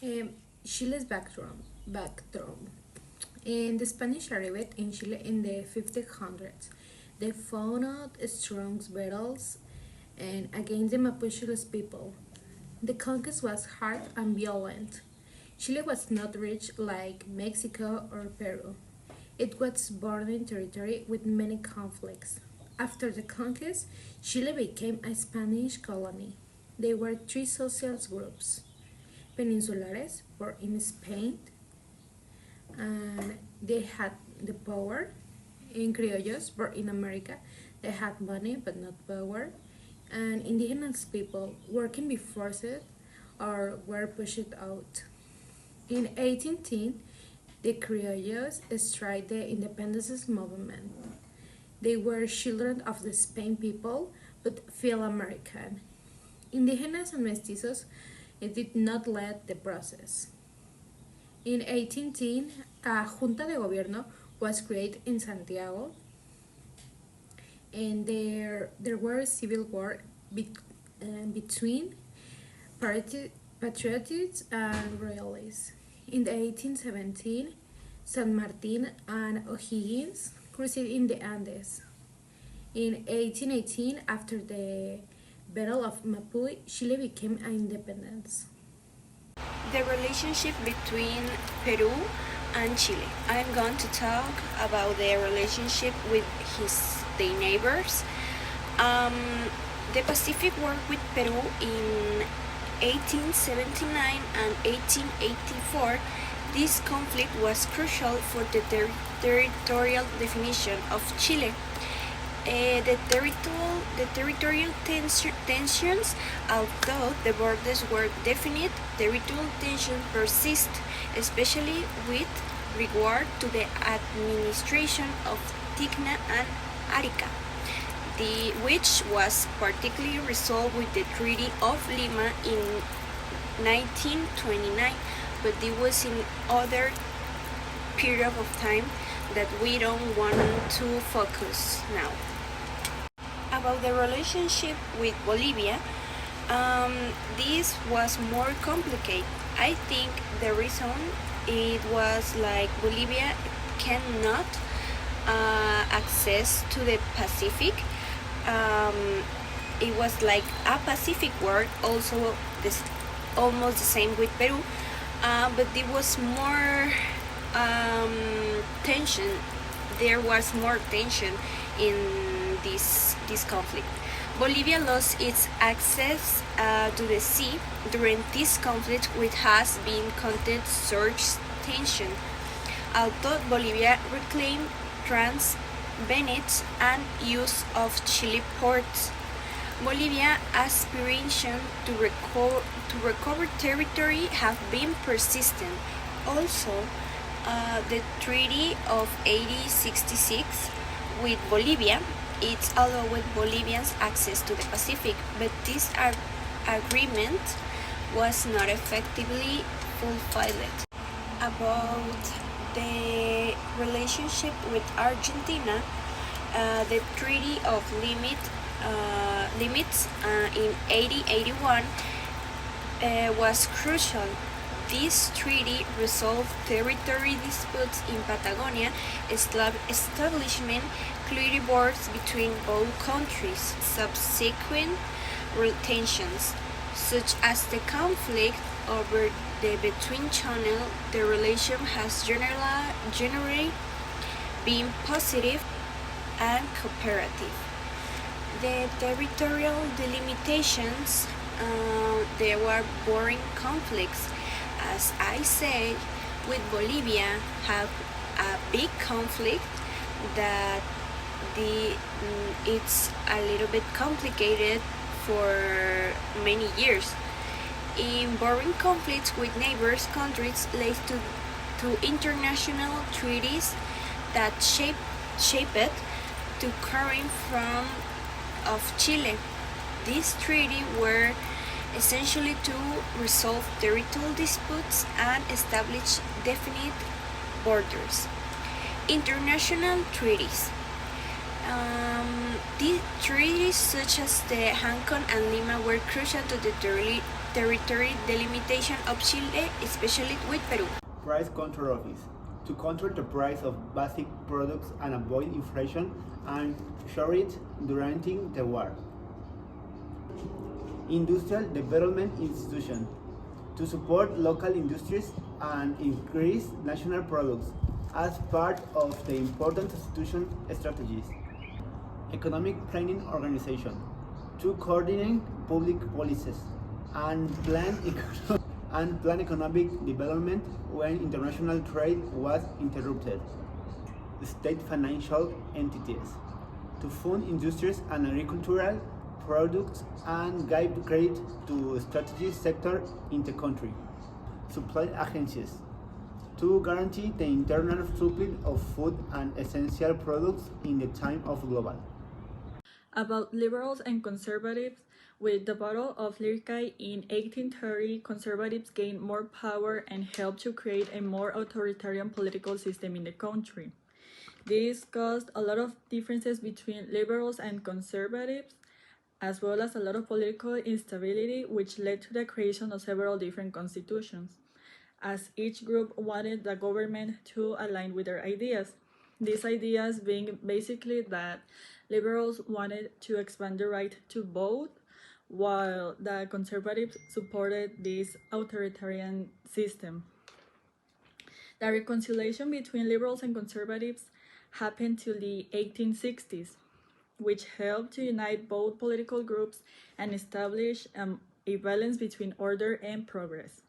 Um, Chile's backdrop. And the Spanish arrived in Chile in the 1500s. They fought strong battles and against the Mapuche's people. The conquest was hard and violent. Chile was not rich like Mexico or Peru. It was border territory with many conflicts. After the conquest, Chile became a Spanish colony. There were three social groups: Peninsulares were in Spain, and they had the power. In Criollos were in America, they had money but not power. And indigenous people working before it or were pushed out. In 1810, the Criollos started the independence movement. They were children of the Spain people but feel American. Indigenous and mestizos did not lead the process. In 1810, a Junta de Gobierno was created in Santiago, and there were civil war between patriots and royalists. In the 1817, San Martin and O'Higgins crossed in the Andes. In 1818, after the Battle of Mapuy, Chile became an independence. The relationship between Peru and Chile. I'm going to talk about the relationship with their neighbors. Um, the Pacific War with Peru in 1879 and 1884. This conflict was crucial for the territorial definition of Chile. The territorial tensions, although the borders were definite, territorial tensions persist, especially with regard to the administration of Tacna and Arica, which was particularly resolved with the Treaty of Lima in 1929, but it was in other period of time that we don't want to focus now. About the relationship with Bolivia, this was more complicated. I think the reason it was like Bolivia cannot access to the Pacific. It was like a Pacific war, also almost the same with Peru, but there was more tension. There was more tension in this conflict. Bolivia lost its access to the sea during this conflict, which has been content surge tension. Although Bolivia reclaimed Venice and use of Chile ports, Bolivia aspiration to recover territory have been persistent. Also, the Treaty of 1866 with Bolivia, it allowed Bolivians access to the Pacific, but this agreement was not effectively fulfilled. About the relationship with Argentina, the Treaty of Limits in 1881 was crucial. This treaty resolved territory disputes in Patagonia, establishment clear borders between both countries. Subsequent tensions, such as the conflict over the Between Channel, the relation has generally been positive and cooperative. The territorial delimitations, there were boring conflicts. As I said, with Bolivia have a big conflict that it's a little bit complicated for many years. In boring conflicts with neighbors countries led to international treaties that shaped to current from of Chile. These treaties were essentially to resolve territorial disputes and establish definite borders. International treaties. These treaties, such as the Hancon and Lima, were crucial to the territory delimitation of Chile, especially with Peru. Price Control Office to control the price of basic products and avoid inflation and share it during the war. Industrial Development Institution to support local industries and increase national products as part of the important institution strategies. Economic Planning Organization to coordinate public policies and plan economic development when international trade was interrupted. State financial entities to fund industries and agricultural products and give credit to strategic sector in the country. Supply agencies to guarantee the internal supply of food and essential products in the time of global. About liberals and conservatives, with the Battle of Lircay in 1830, conservatives gained more power and helped to create a more authoritarian political system in the country. This caused a lot of differences between liberals and conservatives, as well as a lot of political instability, which led to the creation of several different constitutions, as each group wanted the government to align with their ideas. These ideas being basically that liberals wanted to expand the right to vote, while the conservatives supported this authoritarian system. The reconciliation between liberals and conservatives happened till the 1860s, which helped to unite both political groups and establish a balance between order and progress.